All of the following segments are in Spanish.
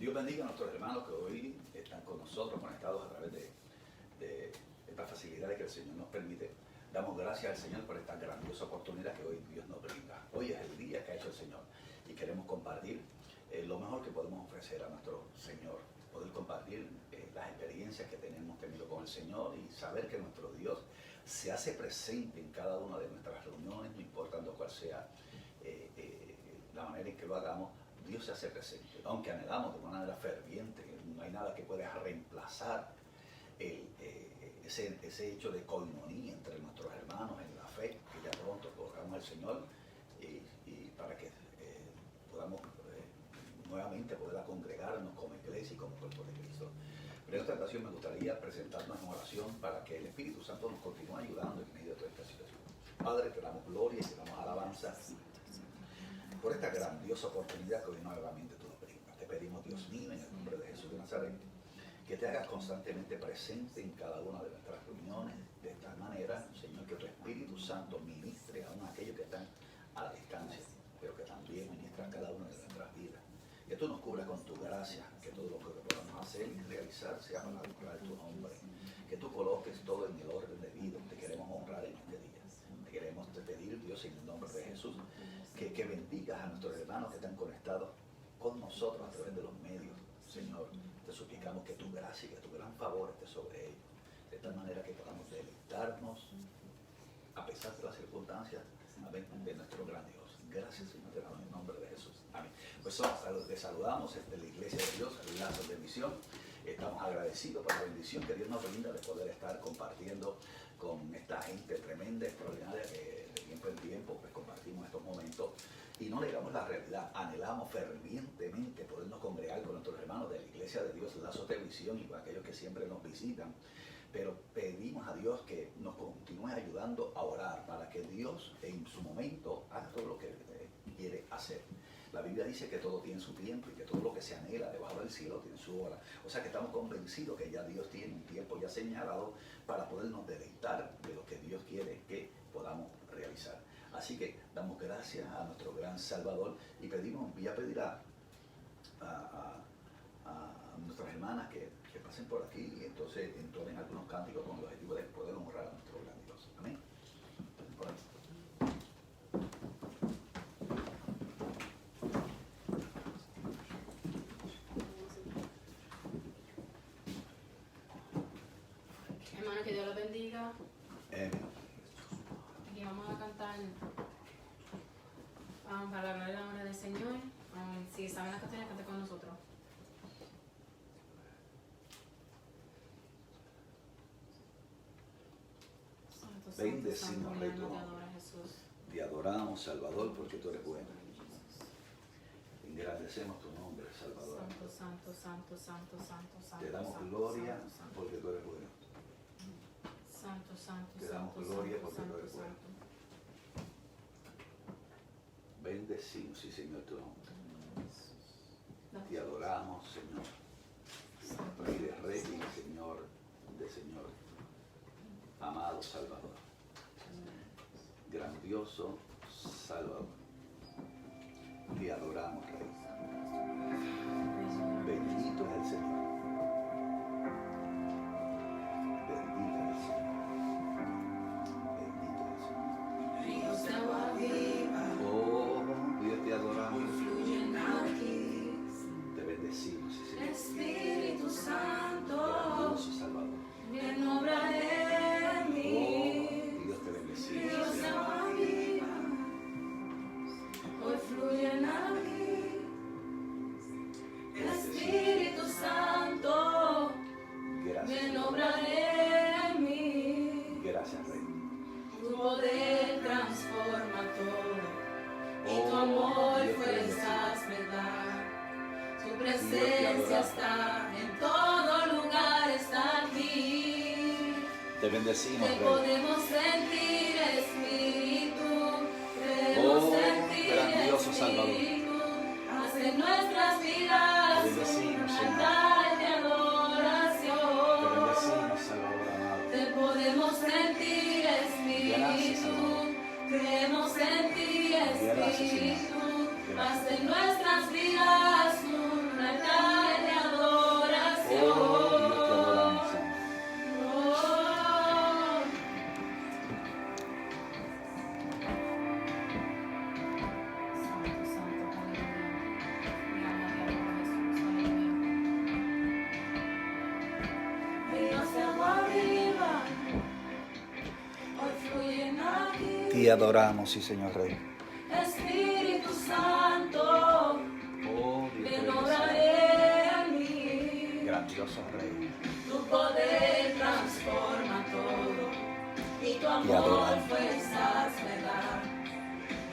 Dios bendiga a nuestros hermanos que hoy están con nosotros, conectados a través de estas facilidades que el Señor nos permite. Damos gracias al Señor por esta grandiosa oportunidad que hoy Dios nos brinda. Hoy es el día que ha hecho el Señor y queremos compartir lo mejor que podemos ofrecer a nuestro Señor. Poder compartir las experiencias que tenemos tenido con el Señor y saber que nuestro Dios se hace presente en cada una de nuestras reuniones, no importando cuál sea la manera en que lo hagamos. Dios se hace presente, aunque anhelamos de una manera ferviente, no hay nada que pueda reemplazar ese hecho de coinonía entre nuestros hermanos en la fe, que ya pronto colocamos al Señor y para que podamos nuevamente poder congregarnos como iglesia y como cuerpo de Cristo. Pero en esta ocasión me gustaría presentarnos en oración para que el Espíritu Santo nos continúe ayudando en medio de toda esta situación. Padre, te damos gloria y te damos alabanza por esta grandiosa oportunidad que hoy nuevamente tú nos brindas. Te pedimos, Dios mío, en el nombre de Jesús de Nazaret, que te hagas constantemente presente en cada una de nuestras reuniones, de tal manera, Señor, que tu Espíritu Santo ministre a aquellos que están a la distancia, pero que también ministra a cada una de nuestras vidas. Que tú nos cubras con tu gracia, que todo lo que podamos hacer y realizar sea para honrar tu nombre. Que tú coloques todo en el orden debido. Te queremos honrar en este día. Te queremos pedir, Dios, en el nombre de Jesús, que bendigas a nuestros hermanos que están conectados con nosotros a través de los medios. Señor, te suplicamos que tu gracia y que tu gran favor esté sobre ellos, de tal manera que podamos deleitarnos a pesar de las circunstancias, amén, de nuestro gran Dios. Gracias, Señor, te damos en el nombre de Jesús. Amén. Pues les saludamos desde la Iglesia de Dios, el Lazo de Misión. Estamos agradecidos por la bendición que Dios nos brinda de poder estar compartiendo con esta gente tremenda, extraordinaria, que de tiempo en tiempo pues compartimos estos momentos y no negamos la realidad. Anhelamos fervientemente podernos congregar con nuestros hermanos de la Iglesia de Dios, Lazos de Visión, y con aquellos que siempre nos visitan. Pero pedimos a Dios que nos continúe ayudando a orar para que Dios en su momento haga todo lo que quiere hacer. La Biblia dice que todo tiene su tiempo y que todo lo que se anhela debajo del cielo tiene su hora. O sea que estamos convencidos que ya Dios tiene un tiempo ya señalado para podernos deleitar de lo que Dios quiere que podamos realizar. Así que damos gracias a nuestro gran Salvador y voy a pedir a nuestras hermanas que pasen por aquí y entonces entonen algunos cánticos con el objetivo de poder honrar a nuestro gran Dios. Amén. Por ahí. Hermano, que Dios los bendiga. Y vamos a cantar para la gloria y la honra del Señor. Si saben las canciones, canten con nosotros. Santo, santo, Bendecimos, santo, Rey, mi tu alma te nombre. adora, Jesús. Te adoramos, Salvador, porque tú eres bueno. Engrandecemos tu nombre, Salvador. Santo, santo, santo, santo, santo, santo. Te damos santo, gloria santo, santo. porque tú eres bueno. Santo, santo, Te damos santo, gloria santo, porque tú santo, eres bueno. santo. Bendecimos, sí, Señor, tu nombre. Te adoramos, Señor. Rey de Reyes y Señor de Señor. Amado Salvador. Grandioso Salvador. Te adoramos, Rey. Bendito es el Señor. Bendito es el Señor. Bendito es el Señor. Ríos de agua viva, Oh, Dios, te adoramos. hoy fluyen aquí. Te bendecimos, sí, Señor. Espíritu Santo, Grandioso Salvador. ven obra en mí. Oh, Dios, te bendecimos, Ríos sí, de Señor. agua viva, hoy fluyen aquí. Espíritu Santo, Gracias. ven obra en mí. Gracias, Rey. Tu poder transforma todo, y tu Oh, amor Dios, te fuerzas me da. Tu Dios, te presencia adoramos. está en todo lugar, está aquí. Te bendecimos, Te Rey. podemos sentir, Espíritu. Podemos Oh, sentir, grandioso Salvador. Espíritu. Haz en nuestras vidas Te bendecimos, un Señor. altar de Te adoración. bendecimos, Salvador amado. Te podemos sentir, Gracias, Espíritu. Salvador. Creemos en ti, Gracias, Señor. Espíritu. Gracias. Haz en nuestras vidas un altar Te adoramos, sí, Señor Rey. Espíritu Santo, Oh, Dios, ven te obraré a mí. bendice. Grandioso Rey. Tu poder transforma todo y tu Te amor adoramos. fuerzas me da.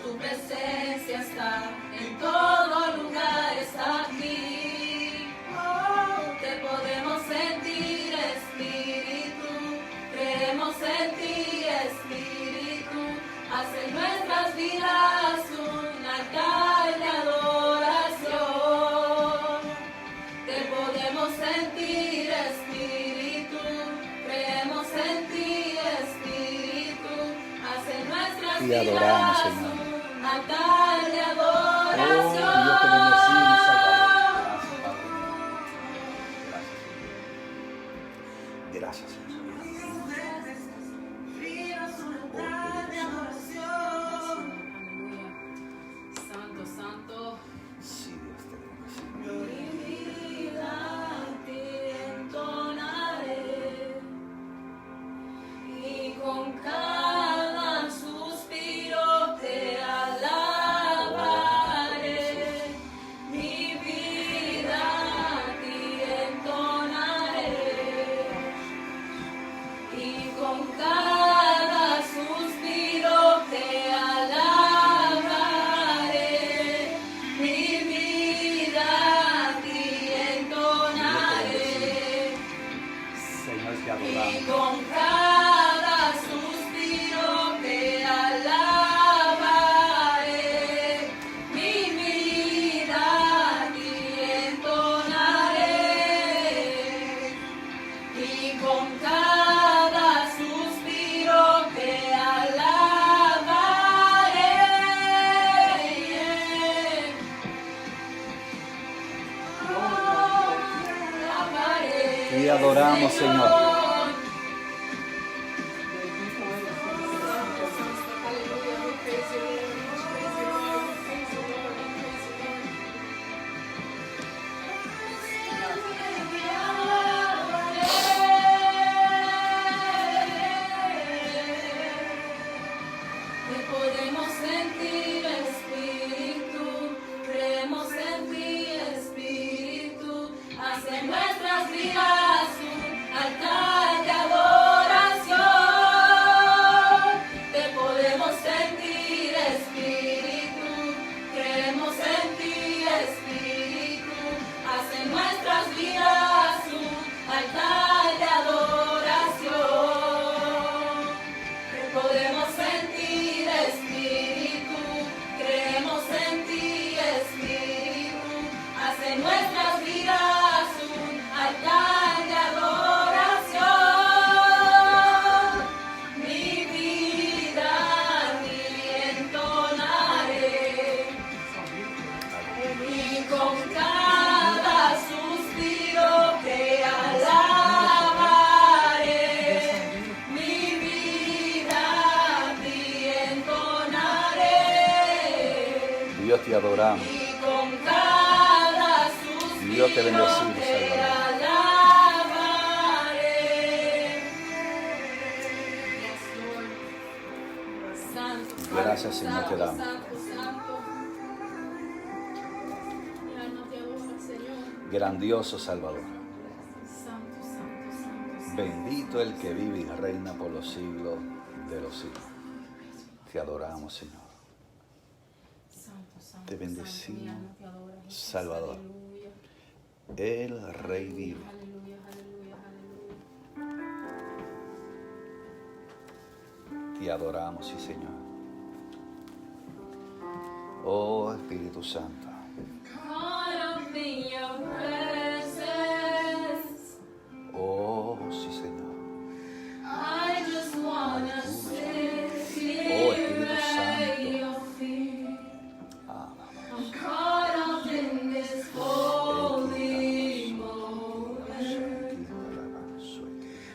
Tu presencia está en todo lugar, está aquí. Oh, te podemos sentir, Espíritu. Creemos en ti, Espíritu. Haz en nuestras vidas un altar de adoración. Te podemos sentir, Espíritu. Creemos en ti, Espíritu. Haz en nuestras Te adoramos, vidas Señor. un altar de Oh, adoración. Dios, te bendecimos, Salvador. Gracias, Padre. Gracias, Señor. Aleluya. Santo, santo. Sí, Dios te bendice. Mi vida te entonaré y con cada suspiro te alabaré. Mi vida te entonaré y con cada suspiro te alabaré. Mi vida te entonaré Señor, te y adoramos. con cada suspiro te alabaré. Mi vida te entonaré y con cada suspiro te alabaré. Alabaré, Te adoramos, Señor. Aleluya. We praise you, Lord. We praise you, Lord. We praise you, Lord. We praise you, Lord. Te podemos sentir, Espíritu. Creemos en ti, Espíritu. Haz en nuestras vidas un altar de adoración. Te podemos sentir, Espíritu. Creemos en ti, Espíritu. Haz en nuestras vidas un altar de adoración. Te podemos sentir, Espíritu. Creemos en ti, Espíritu. Haz en nuestras vidas un altar de adoración. Mi vida te entonaré y con cada suspiro te alabaré. Mi vida te entonaré Dios, te adoramos. y con cada suspiro Dios te bendecimos, te Salvador. alabaré. Yes, Lord. Santo, Gracias, Señor, santo, te damos. santo, santo. Mi alma te adora, Señor. Grandioso Salvador. Santo, santo, santo, santo. Bendito el que vive y reina por los siglos de los siglos. Te adoramos, Señor. Santo, santo, Te bendecimos, santo, mi alma te adora, Jesús. Salvador. Aleluya. El Rey vive. Aleluya, aleluya, aleluya. Te adoramos, sí, Señor. Oh, Espíritu Santo. Caught up in your presence, Oh, sí, Señor. I just wanna sit Oh, Espíritu here Santo. at your feet. Ah, I'm caught up in this holy moment.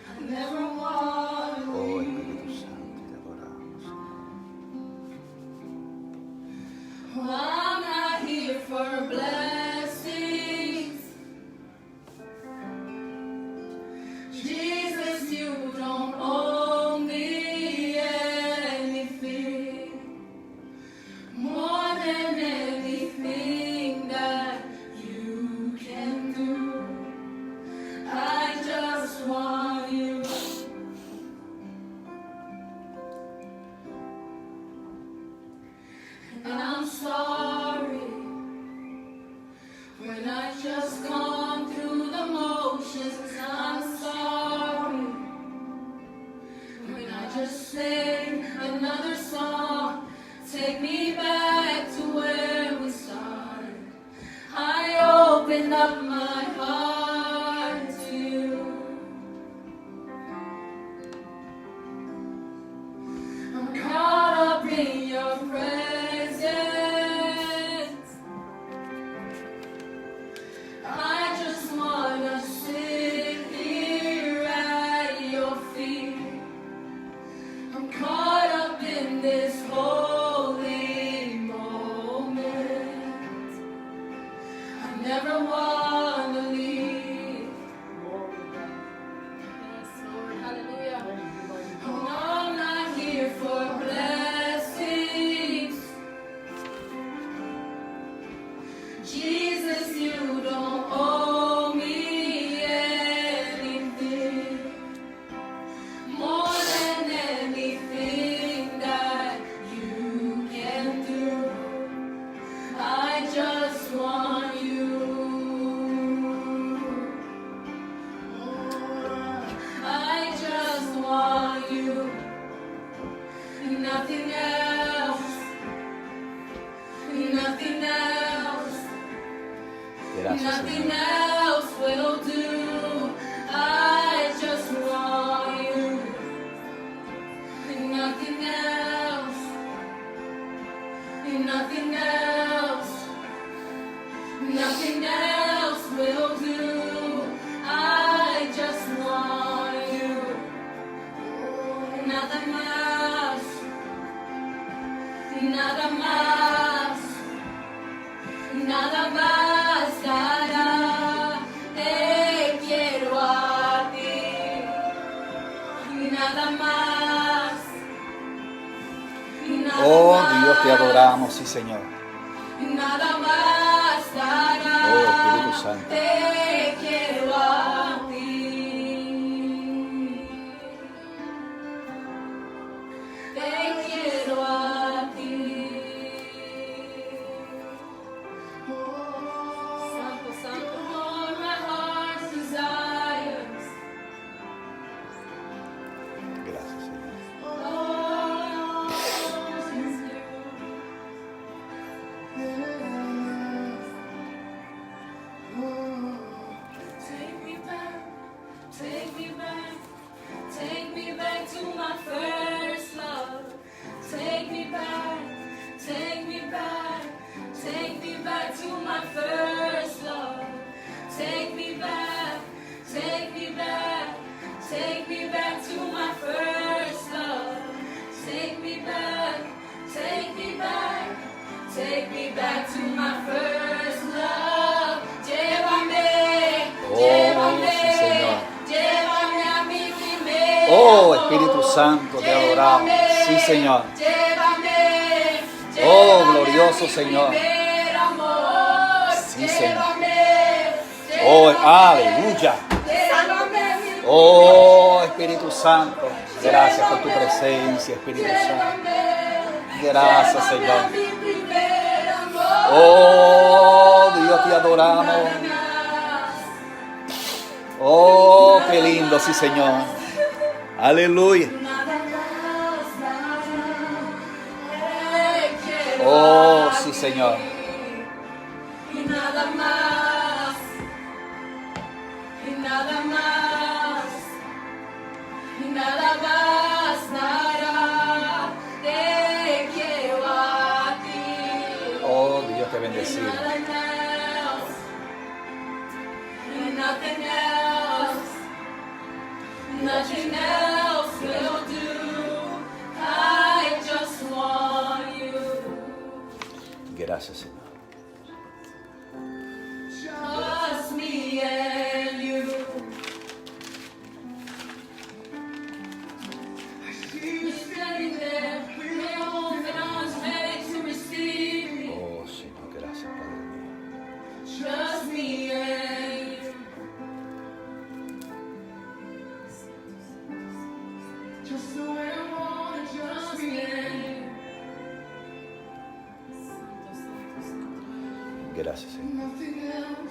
I never want to Oh, Espíritu Santo, te adoramos. I'm not here When I just gone through the motions, I'm sorry. When I just sang another song, take me back to where we started. I open up my heart to you. I'm caught up in your presence. I just wanna sit here at your feet. I'm caught up in this holy moment. I never wanna leave. Yes, Lord, hallelujah. Oh, I'm not here for blessings. Jesus, you don't owe me anything more than anything that you can do. I just want you. I just want you. Nothing else. Nothing else. Gracias, Nothing Señor. else will do. I just want you. Nothing else. Nothing else. Nothing else will do. I just want you. Nada más. Nada más. Nada más dará, te quiero a ti. Nada más. Nada Oh, más, Dios, te adoramos, sí, Señor. Nada más dará, Oh, Espíritu Santo. te quiero a ti. Te quiero a ti. Santo, Santo, Lord, my heart's desires. Gracias, Señor. Lord, is you. Take me back, take me back, take me back to my first love. Take me back, take me back, take me back to my first love. Take me back, take me back, take me back to my first love. Take me back, take me back, take me back to my first love. Llévame, Oh, llévame, sí, Señor. llévame a mi primer Oh, amor. Espíritu Santo, te adoramos. Sí, Señor. Llévame, Oh, llévame glorioso a mi Señor. primer amor. Sí, Señor. Llévame, Oh, llévame, aleluya. llévame a mi Oh, Espíritu Santo. Gracias por tu presencia, Espíritu Santo. Gracias, Señor. Oh, Dios, te adoramos. Oh, qué lindo, sí, Señor. Aleluya. Oh, sí, Señor. Y nada más, y nada más, y nada más dará, te quiero a ti. Oh, Dios te bendiga. Nothing else, nothing else, nothing else will do. I just want you. Gracias, Señor. Just me and you. You're standing there with your open arms ready to receive me. Oh, Señor, gracias, Padre mío. Just me and you. Just the way I want it, just me and you. Gracias, Señor. Nothing else.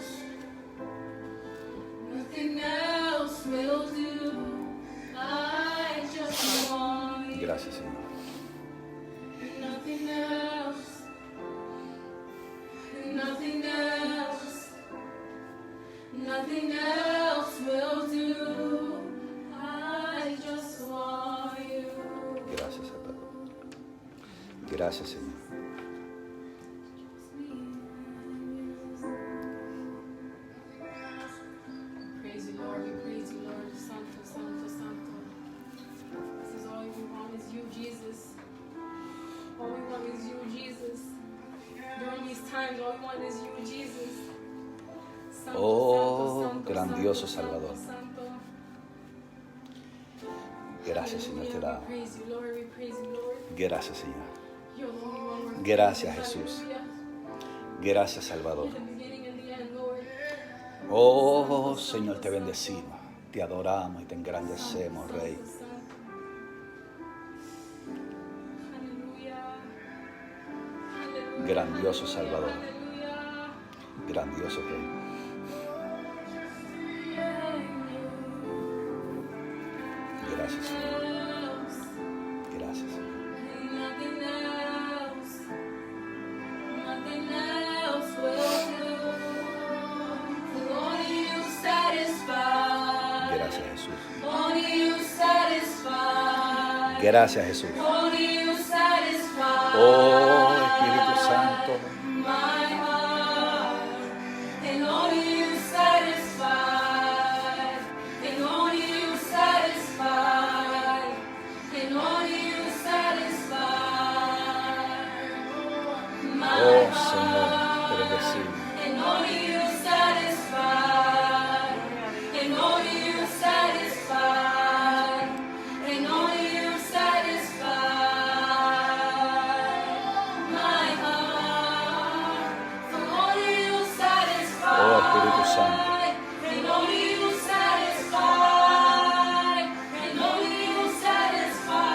nothing else will do. I just want you. Gracias, Salvador. Gracias, Señor. Praise you, Lord. We praise you, Lord. Santo, Santo, Santo. This is all we want is you, Jesus. All we want is you, Jesus. During these times, all we want is you, Jesus. Santo, Oh, Santo, Santo, grandioso Santo, Salvador. Santo, Santo. Gracias, Señor, te Hallelujah. damos. We praise you, Lord. We praise you, Lord. Gracias, Señor. You're the only one worth Gracias, praising. Jesús. Hallelujah. Gracias, Salvador. You're the beginning and the end, Lord. Oh, Señor, te bendecimos, te adoramos y te engrandecemos, Santo, Rey. Santo, Santo. Hallelujah. Hallelujah. Grandioso Hallelujah. Salvador. Hallelujah. Grandioso Rey. Gracias, Señor. Gracias, Señor. Nothing else, nothing else will do. Only you satisfy. Gracias, Jesús. Only you satisfy. Gracias, Jesús. Only you satisfy. Oh, Espíritu Santo. My heart, and only you satisfy, and only you satisfy, and only you satisfy. My Oh, Señor, te bendecimos. and only you satisfy, and only you satisfy, and only you satisfy my heart. For only you satisfy, Oh, Espíritu Santo. and only you satisfy, and only you satisfy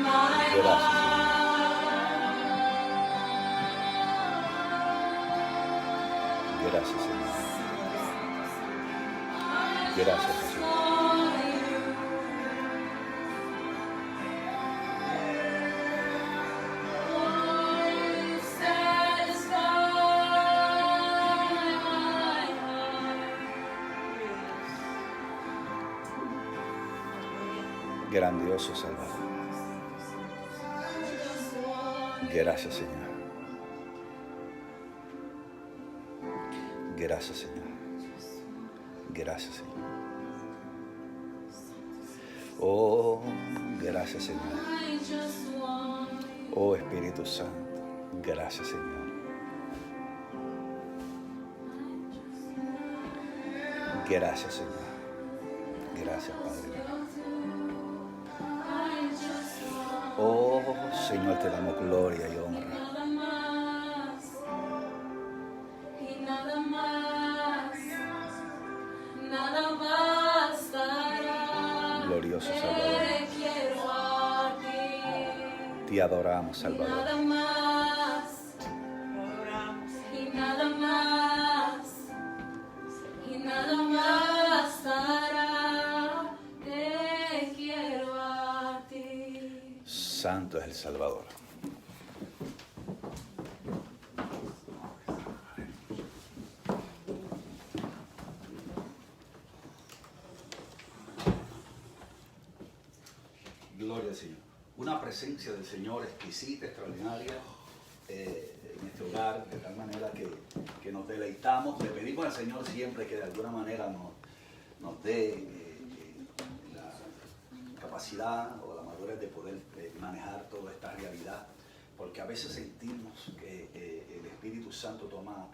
my Gracias, heart. Gracias, Señor. Gracias, Jesús. Grandioso Salvador. Gracias, Señor. Gracias, Señor. Gracias, Señor. Oh, gracias, Señor. Oh, Espíritu Santo. Gracias, Señor. Gracias, Señor. Gracias, Padre. Oh, Señor, te damos gloria y honra. Nada más, y nada más, nada bastará. Glorioso Salvador. Te quiero a ti. Te adoramos, Y Salvador. nada más, y nada más, y nada bastará. Te quiero a ti. Santo es el Salvador. Gloria al Señor. Una presencia del Señor exquisita, extraordinaria en este hogar, de tal manera que nos deleitamos. Le pedimos al Señor siempre que de alguna manera nos dé la capacidad o la madurez de poder manejar toda esta realidad, porque a veces sentimos que el Espíritu Santo toma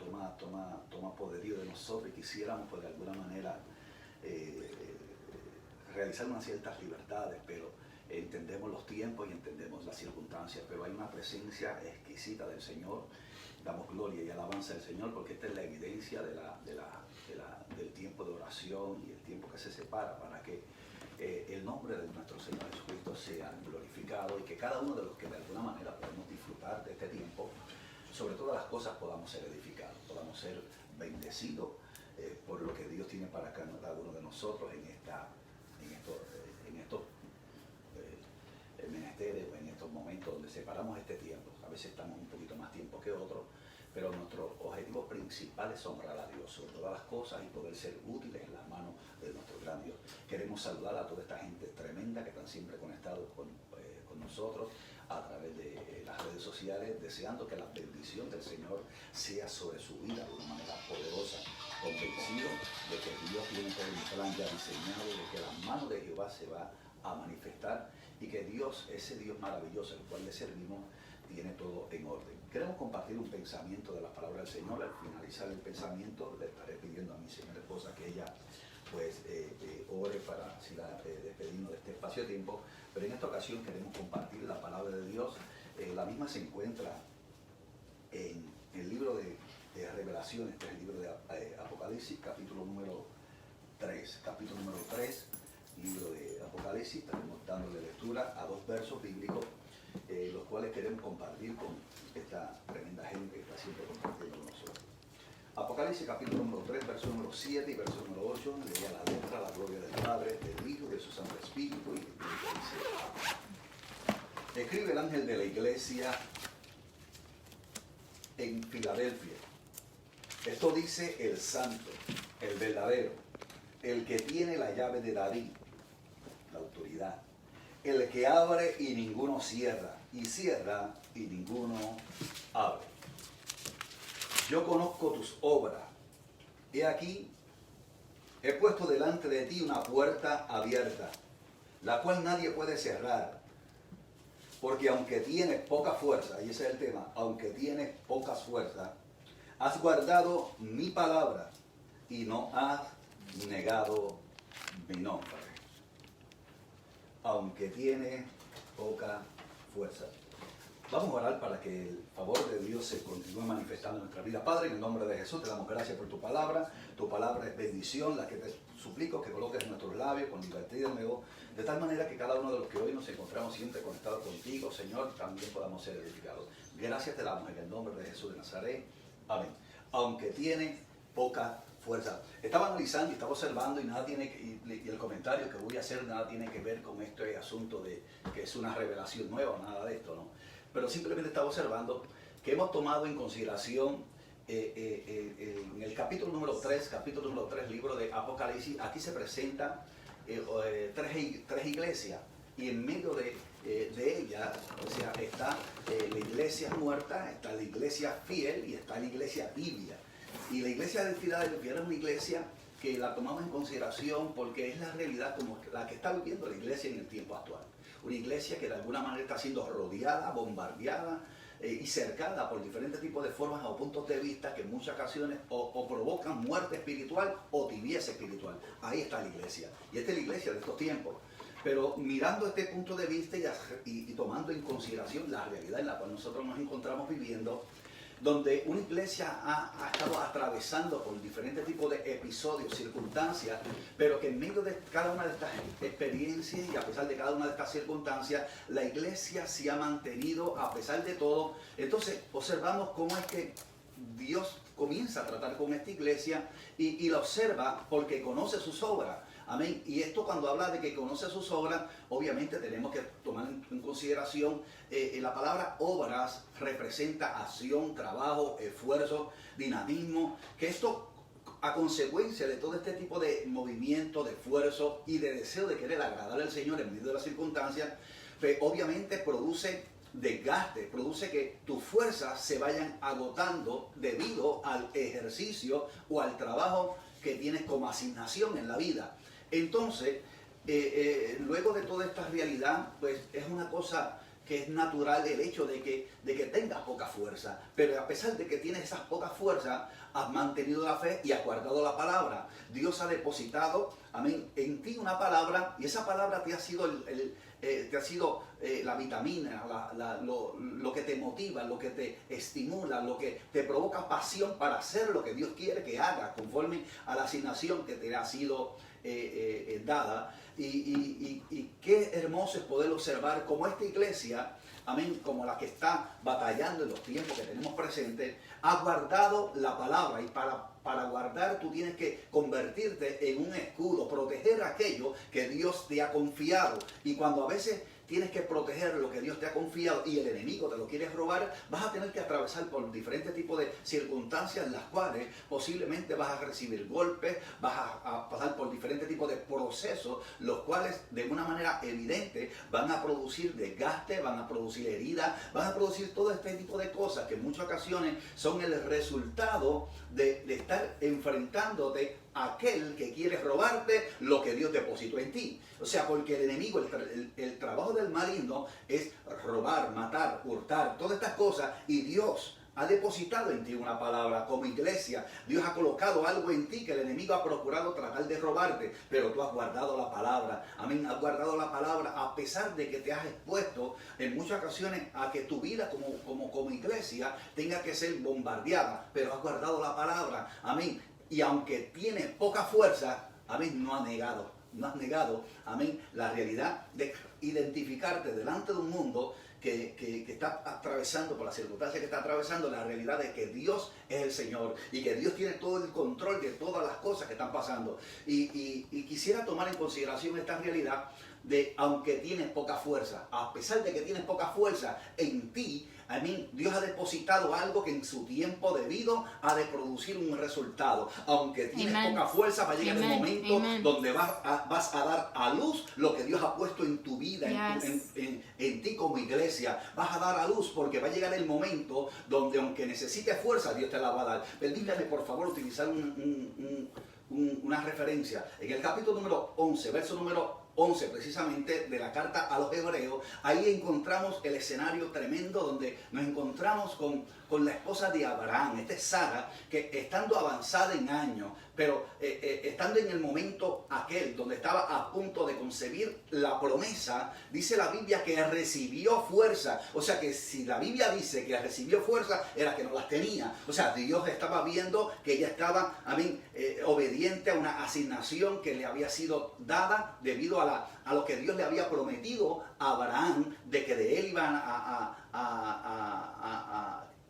poderío de nosotros y quisiéramos pues, de alguna manera realizar unas ciertas libertades, pero entendemos los tiempos y entendemos las circunstancias, pero hay una presencia exquisita del Señor. Damos gloria y alabanza al Señor porque esta es la evidencia del tiempo de oración y el tiempo que se separa para que el nombre de nuestro Señor Jesucristo sea glorificado y que cada uno de los que de alguna manera podemos disfrutar de este tiempo, sobre todas las cosas podamos ser edificados, podamos ser bendecidos por lo que Dios tiene para cada uno de nosotros en estos menesteres o en estos momentos donde separamos este tiempo. A veces estamos un poquito más tiempo que otros, pero nuestro objetivo objetivos principales es honrar a Dios sobre todas las cosas y poder ser útiles en las manos de nuestro gran Dios. Queremos saludar a toda esta gente tremenda que están siempre conectados con nosotros a través de las redes sociales, deseando que la bendición del Señor sea sobre su vida de una manera poderosa, convencido de que Dios tiene todo un plan ya diseñado, de que la mano de Jehová se va a manifestar y que Dios, ese Dios maravilloso al cual le servimos, tiene todo en orden. Queremos compartir un pensamiento de la palabra del Señor. Al finalizar el pensamiento le estaré pidiendo a mi señora esposa que ella pues ore para si la despedimos de este espacio de tiempo, pero en esta ocasión queremos compartir la palabra de Dios. La misma se encuentra en el libro de Revelaciones, este es el libro de Apocalipsis, capítulo número 3, libro de Apocalipsis. Estaremos dándole lectura a 2 versos bíblicos, los cuales queremos compartir con esta tremenda gente que está siempre compartiendo con nosotros. Apocalipsis capítulo número 3, verso número 7 y verso número 8, leía la letra, la gloria del Padre, del Hijo, de su Santo Espíritu, y dice: escribe el ángel de la iglesia en Filadelfia. Esto dice el santo, el verdadero, el que tiene la llave de David, la autoridad, el que abre y ninguno cierra, y cierra y ninguno abre. Yo conozco tus obras. He aquí, he puesto delante de ti una puerta abierta, la cual nadie puede cerrar. Porque aunque tienes poca fuerza, y ese es el tema, aunque tienes poca fuerza, has guardado mi palabra y no has negado mi nombre. Aunque tienes poca fuerza. Vamos a orar para que el favor de Dios se continúe manifestando en nuestra vida. Padre, en el nombre de Jesús te damos gracias por tu palabra. Tu palabra es bendición, la que te suplico que coloques en nuestros labios con libertad y de nuevo, de tal manera que cada uno de los que hoy nos encontramos siempre conectados contigo, Señor, también podamos ser edificados. Gracias te damos en el nombre de Jesús de Nazaret. Amén. Aunque tiene poca fuerza. Estaba analizando y estaba observando y nada tiene y el comentario que voy a hacer nada tiene que ver con este asunto de que es una revelación nueva, nada de esto, ¿no? Pero simplemente estaba observando que hemos tomado en consideración en el capítulo número 3, libro de Apocalipsis. Aquí se presentan 3 iglesias y en medio de ellas, o sea, está la iglesia muerta, está la iglesia fiel y está la iglesia tibia. Y la iglesia de Filadelfia era una iglesia que la tomamos en consideración porque es la realidad como la que está viviendo la iglesia en el tiempo actual. Una iglesia que de alguna manera está siendo rodeada, bombardeada y cercada por diferentes tipos de formas o puntos de vista que en muchas ocasiones o provocan muerte espiritual o tibieza espiritual. Ahí está la iglesia. Y esta es la iglesia de estos tiempos. Pero mirando este punto de vista y tomando en consideración la realidad en la cual nosotros nos encontramos viviendo, donde una iglesia ha estado atravesando por diferentes tipos de episodios, circunstancias, pero que en medio de cada una de estas experiencias y a pesar de cada una de estas circunstancias, la iglesia se ha mantenido a pesar de todo. Entonces observamos cómo es que Dios comienza a tratar con esta iglesia y la observa porque conoce sus obras. Amén. Y esto cuando habla de que conoce sus obras, obviamente tenemos que tomar en consideración la palabra obras representa acción, trabajo, esfuerzo, dinamismo, que esto a consecuencia de todo este tipo de movimiento, de esfuerzo y de deseo de querer agradar al Señor en medio de las circunstancias, pues obviamente produce desgaste, produce que tus fuerzas se vayan agotando debido al ejercicio o al trabajo que tienes como asignación en la vida. Entonces, luego de toda esta realidad, pues es una cosa que es natural el hecho de que tengas poca fuerza. Pero a pesar de que tienes esas pocas fuerzas, has mantenido la fe y has guardado la palabra. Dios ha depositado, amén, en ti una palabra y esa palabra te ha sido la vitamina, lo que te motiva, lo que te estimula, lo que te provoca pasión para hacer lo que Dios quiere que hagas conforme a la asignación que te ha sido dada. Y qué hermoso es poder observar cómo esta iglesia, amén, como la que está batallando en los tiempos que tenemos presentes, ha guardado la palabra. Y para guardar tú tienes que convertirte en un escudo, proteger aquello que Dios te ha confiado. Y cuando a veces tienes que proteger lo que Dios te ha confiado y el enemigo te lo quiere robar, vas a tener que atravesar por diferentes tipos de circunstancias en las cuales posiblemente vas a recibir golpes, vas a pasar por diferentes tipos de procesos, los cuales de una manera evidente van a producir desgaste, van a producir heridas, van a producir todo este tipo de cosas que en muchas ocasiones son el resultado de estar enfrentándote a aquel que quiere robarte lo que Dios depositó en ti. O sea, porque el enemigo, el trabajo del maligno es robar, matar, hurtar, todas estas cosas, y Dios ha depositado en ti una palabra. Como iglesia, Dios ha colocado algo en ti que el enemigo ha procurado tratar de robarte, pero tú has guardado la palabra. Amén, has guardado la palabra a pesar de que te has expuesto en muchas ocasiones a que tu vida como iglesia tenga que ser bombardeada, pero has guardado la palabra. Amén, y aunque tienes poca fuerza, amén, no has negado, amén, la realidad de identificarte delante de un mundo que está atravesando, por las circunstancias que está atravesando, la realidad de que Dios es el Señor y que Dios tiene todo el control de todas las cosas que están pasando. Y quisiera tomar en consideración esta realidad de, aunque tienes poca fuerza, a pesar de que tienes poca fuerza en ti, amén, Dios ha depositado algo que en su tiempo debido ha de producir un resultado. Aunque tienes poca fuerza, va a llegar el momento donde vas a dar a luz lo que Dios ha puesto en tu vida, en ti como iglesia. Vas a dar a luz porque va a llegar el momento donde, aunque necesites fuerza, Dios te la va a dar. Permítame, por favor, utilizar una referencia. En el capítulo número 11, verso número 11 precisamente de la carta a los hebreos, ahí encontramos el escenario tremendo donde nos encontramos con la esposa de Abraham, esta es Sara, que estando avanzada en años, pero estando en el momento aquel donde estaba a punto de concebir la promesa, dice la Biblia que recibió fuerza. O sea que si la Biblia dice que recibió fuerza, era que no las tenía. O sea, Dios estaba viendo que ella estaba, obediente a una asignación que le había sido dada debido a lo que Dios le había prometido a Abraham, de que de él iban a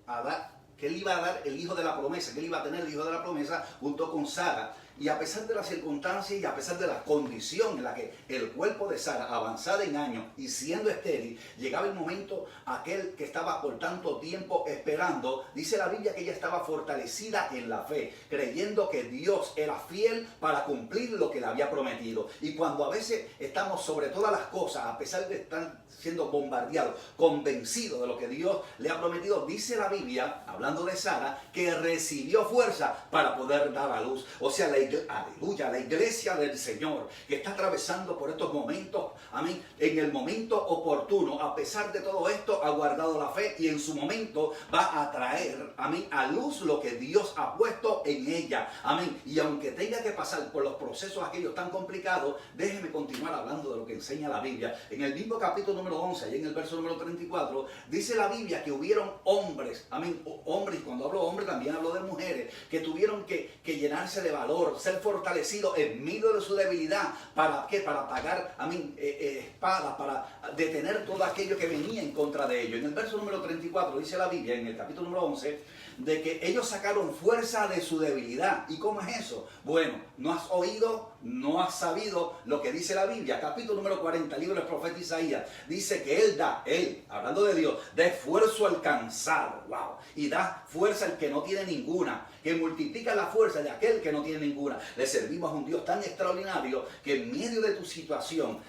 dar, que él iba a dar el hijo de la promesa, que él iba a tener el hijo de la promesa junto con Sara. Y a pesar de las circunstancias y a pesar de la condición en la que el cuerpo de Sara, avanzada en años y siendo estéril, llegaba el momento aquel que estaba por tanto tiempo esperando, dice la Biblia que ella estaba fortalecida en la fe, creyendo que Dios era fiel para cumplir lo que le había prometido. Y cuando a veces estamos sobre todas las cosas, a pesar de estar siendo bombardeados, convencidos de lo que Dios le ha prometido, dice la Biblia, hablando de Sara, que recibió fuerza para poder dar a luz. O sea, aleluya, la iglesia del Señor que está atravesando por estos momentos, amén, en el momento oportuno, a pesar de todo esto, ha guardado la fe y en su momento va a traer, amén, a luz lo que Dios ha puesto en ella, amén. Y aunque tenga que pasar por los procesos aquellos tan complicados, déjeme continuar hablando de lo que enseña la Biblia. En el mismo capítulo número 11, y en el verso número 34, dice la Biblia que hubieron hombres, amén, hombres, cuando hablo hombres también hablo de mujeres, que tuvieron que llenarse de valor, ser fortalecidos en medio de su debilidad. ¿Para qué? Para pagar, espada, para detener todo aquello que venía en contra de ellos. En el verso número 34 dice la Biblia, en el capítulo número 11, de que ellos sacaron fuerza de su debilidad. ¿Y cómo es eso? Bueno, no has oído, no has sabido lo que dice la Biblia. Capítulo número 40, libro del profeta Isaías, dice que él, hablando de Dios, da esfuerzo al cansado, wow, y da fuerza al que no tiene ninguna, que multiplica la fuerza de aquel que no tiene ninguna. Le servimos a un Dios tan extraordinario que en medio de tu situación,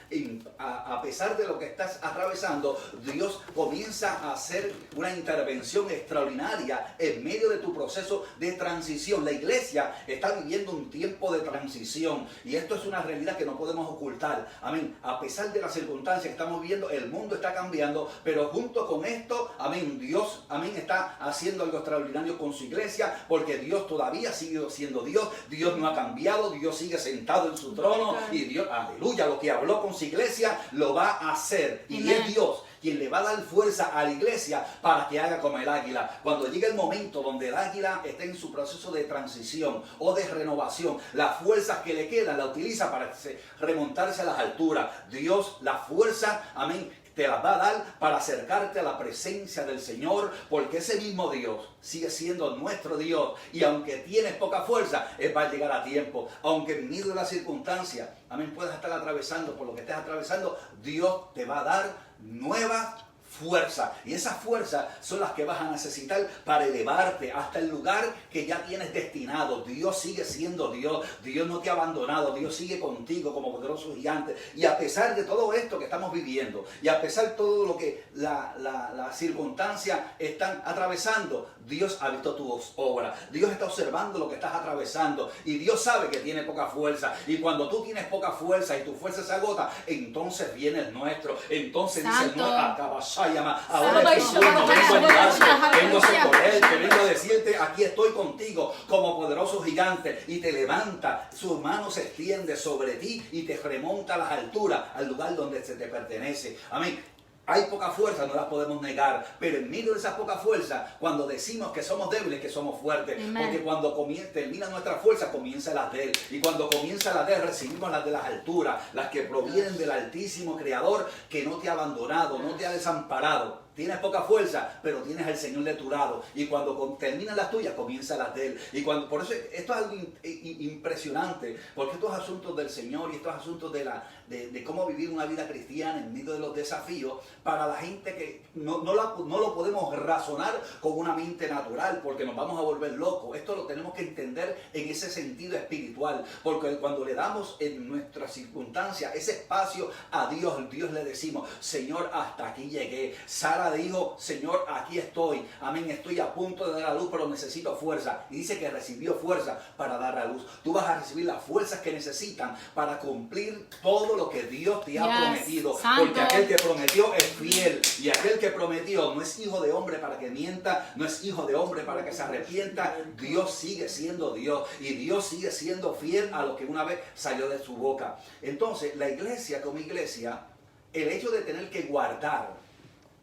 a pesar de lo que estás atravesando, Dios comienza a hacer una intervención extraordinaria en medio de tu proceso de transición. La iglesia está viviendo un tiempo de transición y esto es una realidad que no podemos ocultar. Amén. A pesar de las circunstancias que estamos viviendo, el mundo está cambiando, pero junto con esto, amén, Dios, amén, está haciendo algo extraordinario con su iglesia, porque Dios todavía sigue siendo Dios. Dios no ha cambiado, Dios sigue sentado en su trono y Dios, aleluya, lo que habló con su iglesia lo va a hacer. Y es Dios quien le va a dar fuerza a la iglesia para que haga como el águila. Cuando llegue el momento donde el águila esté en su proceso de transición o de renovación, las fuerzas que le quedan la utiliza para remontarse a las alturas. Dios, la fuerza, amén, te las va a dar para acercarte a la presencia del Señor, porque ese mismo Dios sigue siendo nuestro Dios, y aunque tienes poca fuerza, Él va a llegar a tiempo. Aunque en medio de las circunstancias, amén, puedas estar atravesando por lo que estés atravesando, Dios te va a dar nuevas fuerza, y esas fuerzas son las que vas a necesitar para elevarte hasta el lugar que ya tienes destinado. Dios sigue siendo Dios, Dios no te ha abandonado, Dios sigue contigo como poderoso gigante, y a pesar de todo esto que estamos viviendo, y a pesar de todo lo que las circunstancias están atravesando, Dios ha visto tu obra, Dios está observando lo que estás atravesando, y Dios sabe que tiene poca fuerza, y cuando tú tienes poca fuerza y tu fuerza se agota, entonces viene el nuestro, entonces dice el nuestro, ahora es tu turno, vengo a ayudarte, vengo a socorrerte, vengo a decirte, aquí estoy contigo como poderoso gigante, y te levanta, su mano se extiende sobre ti y te remonta a las alturas, al lugar donde se te pertenece. Amén. Hay poca fuerza, no la podemos negar, pero en medio de esa poca fuerza, cuando decimos que somos débiles, que somos fuertes, Amen. Porque cuando termina nuestra fuerza, comienza las de Él, y cuando comienza las de Él, recibimos las de las alturas, las que provienen del Altísimo Creador, que no te ha abandonado, no te ha desamparado. Tienes poca fuerza, pero tienes al Señor de tu lado. Y cuando terminan las tuyas, comienza las de Él. Y por eso esto es algo impresionante, porque estos asuntos del Señor y estos asuntos de cómo vivir una vida cristiana en medio de los desafíos, para la gente que no lo podemos razonar con una mente natural, porque nos vamos a volver locos. Esto lo tenemos que entender en ese sentido espiritual, porque cuando le damos en nuestras circunstancias ese espacio a Dios le decimos, Señor, hasta aquí llegué. Sara dijo, Señor, aquí estoy, amén, estoy a punto de dar a luz, pero necesito fuerza, y dice que recibió fuerza para dar a luz. Tú vas a recibir las fuerzas que necesitan para cumplir todo lo que Dios te ha prometido, Santo. Porque aquel que prometió es fiel, y aquel que prometió no es hijo de hombre para que mienta, no es hijo de hombre para que se arrepienta. Dios sigue siendo Dios, y Dios sigue siendo fiel a lo que una vez salió de su boca. Entonces, la iglesia como iglesia, el hecho de tener que guardar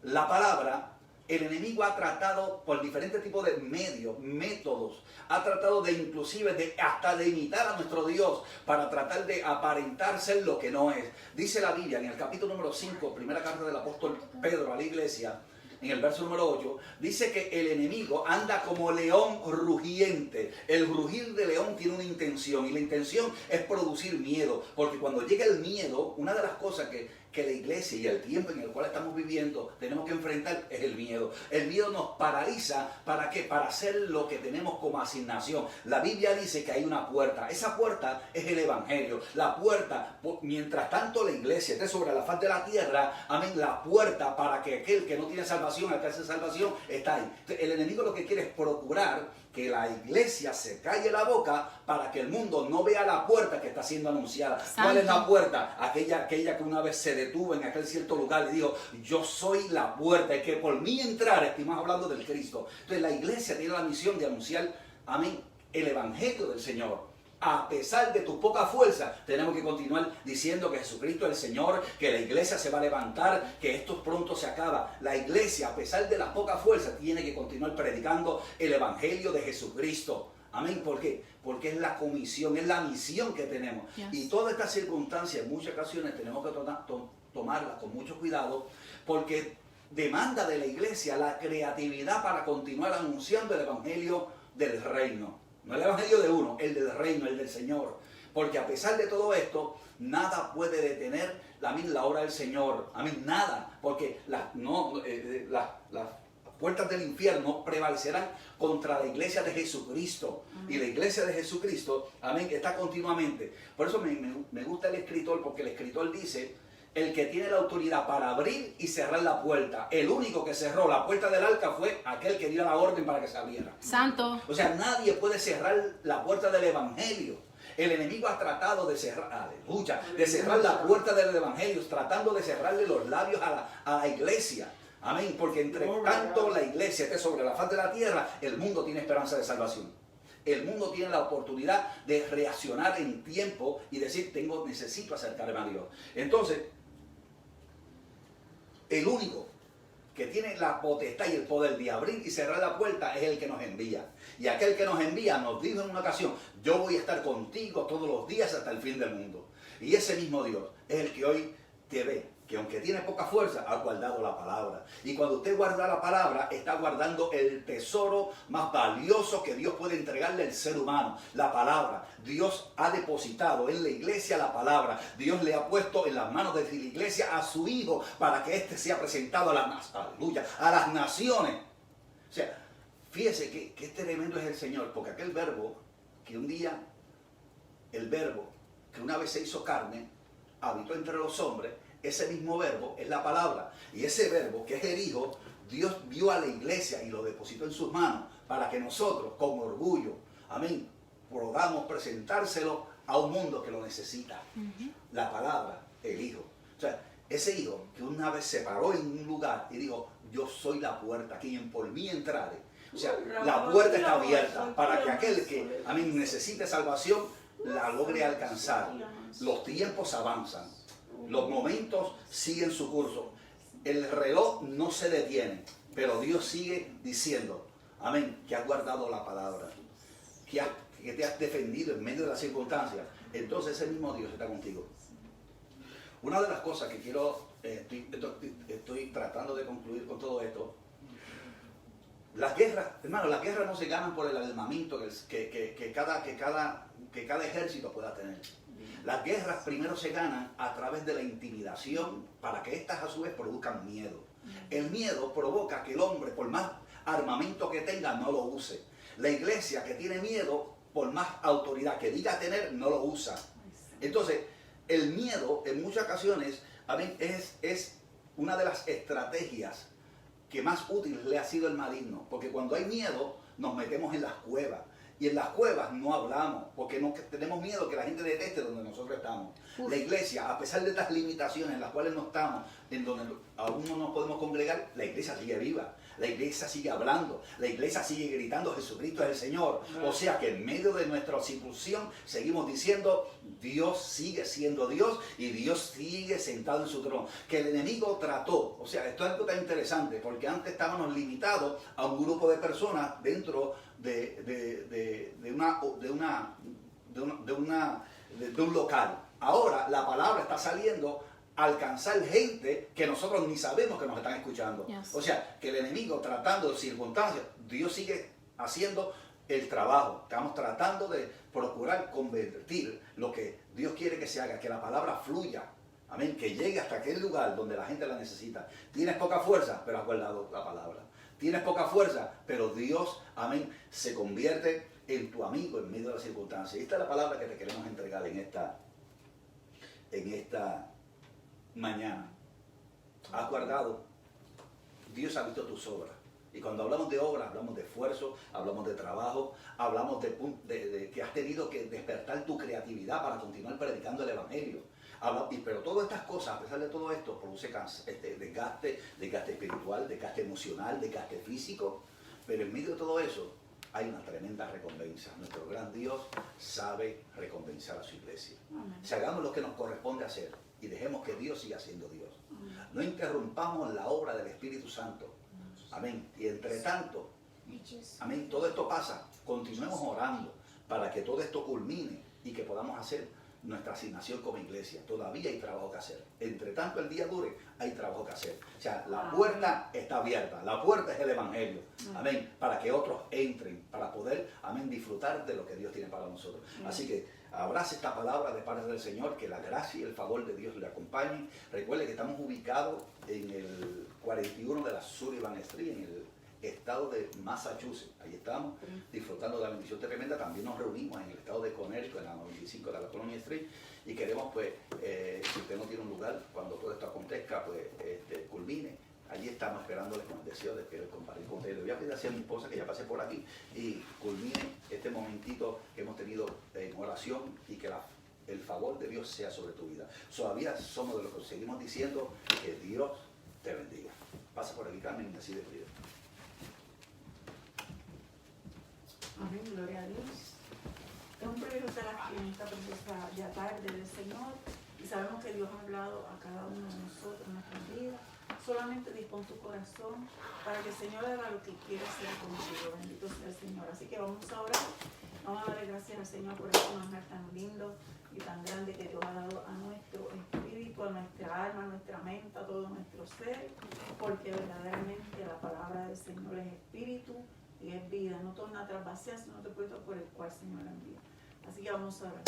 la palabra, el enemigo ha tratado por diferentes tipos de métodos, ha tratado de inclusive hasta de imitar a nuestro Dios para tratar de aparentar ser lo que no es. Dice la Biblia en el capítulo número 5, primera carta del apóstol Pedro a la iglesia, en el verso número 8, dice que el enemigo anda como león rugiente. El rugir de león tiene una intención, y la intención es producir miedo, porque cuando llega el miedo, una de las cosas que la iglesia y el tiempo en el cual estamos viviendo tenemos que enfrentar es el miedo. El miedo nos paraliza, ¿para qué? Para hacer lo que tenemos como asignación. La Biblia dice que hay una puerta, esa puerta es el Evangelio. La puerta, mientras tanto la iglesia esté sobre la faz de la tierra, amén, la puerta para que aquel que no tiene salvación alcance salvación está ahí. El enemigo lo que quiere es procurar que la iglesia se calle la boca para que el mundo no vea la puerta que está siendo anunciada. Santo. ¿Cuál es la puerta? Aquella que una vez se detuvo en aquel cierto lugar y dijo, yo soy la puerta, y que por mí entrar, estamos hablando del Cristo. Entonces la iglesia tiene la misión de anunciar, amén, el evangelio del Señor. A pesar de tu poca fuerza, tenemos que continuar diciendo que Jesucristo es el Señor, que la iglesia se va a levantar, que esto pronto se acaba. La iglesia, a pesar de la poca fuerza, tiene que continuar predicando el evangelio de Jesucristo. Amén. ¿Por qué? Porque es la comisión, es la misión que tenemos. Yes. Y todas estas circunstancias, en muchas ocasiones, tenemos que tomarlas con mucho cuidado, porque demanda de la iglesia la creatividad para continuar anunciando el evangelio del reino. No el evangelio de uno, el del reino, el del Señor. Porque a pesar de todo esto, nada puede detener la obra del Señor. Amén, nada. Porque las puertas del infierno prevalecerán contra la iglesia de Jesucristo. Amén. Y la iglesia de Jesucristo, amén, está continuamente. Por eso me gusta el escritor, porque el escritor dice, el que tiene la autoridad para abrir y cerrar la puerta. El único que cerró la puerta del arca fue aquel que dio la orden para que se abriera. Santo. O sea, nadie puede cerrar la puerta del evangelio. El enemigo ha tratado de cerrar, aleluya, de cerrar la puerta del evangelio, tratando de cerrarle los labios a la iglesia. Amén, porque entre tanto la iglesia esté sobre la faz de la tierra, el mundo tiene esperanza de salvación. El mundo tiene la oportunidad de reaccionar en tiempo y decir, necesito acercarme a Dios. Entonces, el único que tiene la potestad y el poder de abrir y cerrar la puerta es el que nos envía. Y aquel que nos envía nos dijo en una ocasión, yo voy a estar contigo todos los días hasta el fin del mundo. Y ese mismo Dios es el que hoy te ve que aunque tiene poca fuerza, ha guardado la palabra. Y cuando usted guarda la palabra, está guardando el tesoro más valioso que Dios puede entregarle al ser humano, la palabra. Dios ha depositado en la iglesia la palabra. Dios le ha puesto en las manos de la iglesia a su Hijo para que éste sea presentado a las naciones. O sea, fíjese que tremendo es el Señor, porque aquel verbo que un día, el verbo que una vez se hizo carne, habitó entre los hombres. Ese mismo verbo es la palabra. Y ese verbo, que es el Hijo, Dios vio a la iglesia y lo depositó en sus manos para que nosotros, con orgullo, amén, podamos presentárselo a un mundo que lo necesita. La palabra, el Hijo. O sea, ese Hijo que una vez se paró en un lugar y dijo, yo soy la puerta, quien por mí entrare. O sea, la puerta está abierta para que aquel que, amén, necesite salvación, la logre alcanzar. Los tiempos avanzan. Los momentos siguen su curso. El reloj no se detiene, pero Dios sigue diciendo, amén, que has guardado la palabra, que te has defendido en medio de las circunstancias. Entonces ese mismo Dios está contigo. Una de las cosas que quiero, estoy tratando de concluir con todo esto, las guerras, hermano, las guerras no se ganan por el armamento que cada ejército pueda tener. Las guerras primero se ganan a través de la intimidación para que éstas a su vez produzcan miedo. El miedo provoca que el hombre, por más armamento que tenga, no lo use. La iglesia que tiene miedo, por más autoridad que diga tener, no lo usa. Entonces, el miedo en muchas ocasiones, amén, es una de las estrategias que más útil le ha sido el maligno. Porque cuando hay miedo, nos metemos en las cuevas. Y en las cuevas no hablamos, porque tenemos miedo que la gente deteste donde nosotros estamos. La iglesia, a pesar de estas limitaciones en las cuales no estamos, en donde aún no nos podemos congregar, la iglesia sigue viva. La iglesia sigue hablando, la iglesia sigue gritando, Jesucristo es el Señor. O sea que en medio de nuestra situación seguimos diciendo, Dios sigue siendo Dios y Dios sigue sentado en su trono. Que el enemigo trató, o sea, esto es algo tan interesante, porque antes estábamos limitados a un grupo de personas dentro de un local. Ahora la palabra está saliendo a alcanzar gente que nosotros ni sabemos que nos están escuchando. Yes. O sea, que el enemigo tratando de circunstancias, Dios sigue haciendo el trabajo. Estamos tratando de procurar convertir lo que Dios quiere que se haga, que la palabra fluya. Amén, que llegue hasta aquel lugar donde la gente la necesita. Tienes poca fuerza, pero has guardado la palabra. Tienes poca fuerza, pero Dios, amén, se convierte en tu amigo en medio de las circunstancias. Y esta es la palabra que te queremos entregar en esta mañana. Has guardado. Dios ha visto tus obras. Y cuando hablamos de obras, hablamos de esfuerzo, hablamos de trabajo, hablamos de que has tenido que despertar tu creatividad para continuar predicando el Evangelio. Pero todas estas cosas, a pesar de todo esto, produce desgaste espiritual, desgaste emocional, desgaste físico. Pero en medio de todo eso, hay una tremenda recompensa. Nuestro gran Dios sabe recompensar a su iglesia. Si hagamos lo que nos corresponde hacer y dejemos que Dios siga siendo Dios. No interrumpamos la obra del Espíritu Santo. Amén. Y entre tanto, amén, todo esto pasa. Continuemos orando para que todo esto culmine y que podamos hacer nuestra asignación como iglesia. Todavía hay trabajo que hacer. Entre tanto el día dure, hay trabajo que hacer. O sea, la puerta está abierta. La puerta es el Evangelio. Amén. Para que otros entren, para poder, amén, disfrutar de lo que Dios tiene para nosotros. Así que abrace esta palabra de parte del Señor, que la gracia y el favor de Dios le acompañen. Recuerde que estamos ubicados en el 41 de la Sullivan Street, en el estado de Massachusetts. Ahí estamos disfrutando de la bendición tremenda. También nos reunimos en el estado de Connecticut, en la 95 de la Colonia Street, y queremos, pues, si usted no tiene un lugar, cuando todo esto acontezca, pues, culmine. Allí estamos esperándoles con el deseo de querer compartir con ustedes. Le voy a pedir así a mi esposa que ya pase por aquí y culmine este momentito que hemos tenido en oración, y que el favor de Dios sea sobre tu vida. Todavía somos de los que seguimos diciendo que Dios te bendiga. Pasa por aquí, Carmen, y así de frío. Amén, gloria a Dios. Es un privilegio estar aquí en esta preciosa ya tarde del Señor, y sabemos que Dios ha hablado a cada uno de nosotros en nuestras vidas. Solamente dispón tu corazón para que el Señor haga lo que quiere hacer contigo. Bendito sea el Señor. Así que vamos a orar Vamos a darle gracias al Señor por este manjar tan lindo y tan grande que Dios ha dado a nuestro espíritu, a nuestra alma, a nuestra mente, a todo nuestro ser, porque verdaderamente la palabra del Señor es espíritu y es vida. No torna atrás vacía, sino te puesto por el cual el Señor la envía. Así que vamos a orar.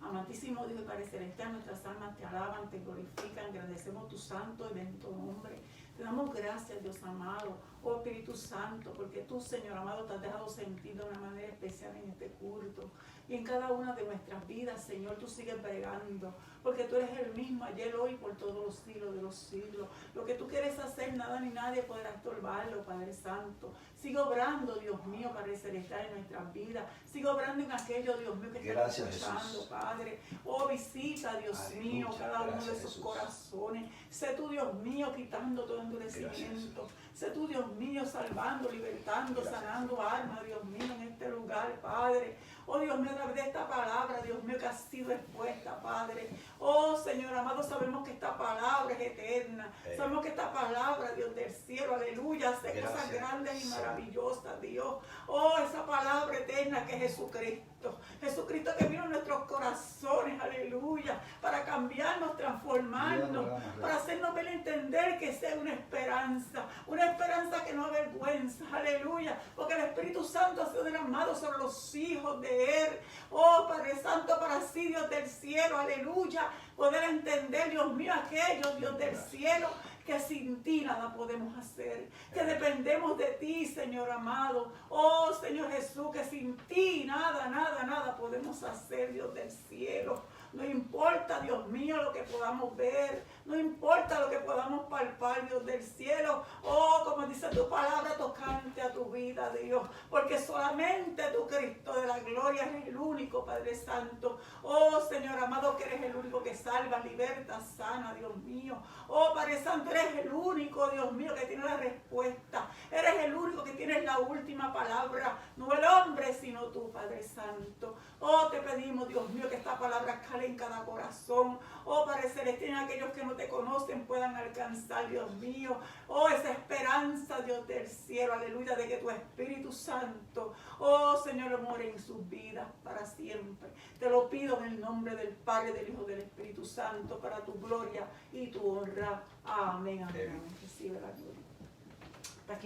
Amantísimo Dios y Padre Celestial, nuestras almas te alaban, te glorifican, agradecemos tu santo y bendito nombre. Te damos gracias, Dios amado, oh Espíritu Santo, porque tú, Señor amado, te has dejado sentir de una manera especial en este culto. Y en cada una de nuestras vidas, Señor, tú sigues bregando, porque tú eres el mismo ayer, hoy, por todos los siglos de los siglos. Lo que tú quieres hacer, nada ni nadie podrá estorbarlo, Padre Santo. Sigue obrando, Dios mío, Padre Celestial, en nuestras vidas. Sigue obrando en aquello, Dios mío, que estás escuchando, Padre. Oh, visita, Dios mío, cada uno de esos corazones. Sé tú, Dios mío, quitando todo endurecimiento. Sé tú, Dios mío, salvando, libertando, sanando almas, Dios mío, en este lugar, Padre. Oh, Dios mío, a través de esta palabra, Dios mío, que ha sido expuesta, Padre. Oh, Señor amado, sabemos que esta palabra es eterna. Sabemos que esta palabra, Dios del cielo, aleluya, hace cosas grandes y maravillosas, Dios. Oh, esa palabra eterna que es Jesucristo. Jesucristo que vino en nuestros corazones, aleluya, para cambiarnos, transformarnos, para hacernos ver entender que sea una esperanza que no avergüenza, aleluya, porque el Espíritu Santo ha sido derramado sobre los hijos de Él. Oh, Padre Santo, para así, Dios del cielo, aleluya, poder entender, Dios mío, aquello, Dios del cielo, que sin ti nada podemos hacer, que dependemos de ti, Señor amado. Oh, Señor Jesús, que sin ti nada podemos hacer, Dios del cielo. No importa, Dios mío, lo que podamos ver, no importa lo que podamos palpar, Dios del cielo. Oh, como dice tu palabra, tocante a tu vida, Dios, porque solamente tú, Cristo de la gloria, eres el único, Padre Santo. Oh, Señor amado, que eres el único que salva, liberta, sana, Dios mío. Oh, Padre Santo, eres el único, Dios mío, que tiene la respuesta. Eres el único que tiene la última palabra, no el hombre, sino tú, Padre Santo. Oh, te pedimos, Dios mío, que esta palabra cale en cada corazón. Oh, Padre Celestial, aquellos que no te conocen puedan alcanzar, Dios mío. Oh, esa esperanza, Dios del cielo, aleluya, de que tu Espíritu Santo, oh, Señor, more en sus vidas para siempre. Te lo pido en el nombre del Padre, del Hijo, del Espíritu Santo, para tu gloria y tu honra. Amén, amén. Recibe la gloria.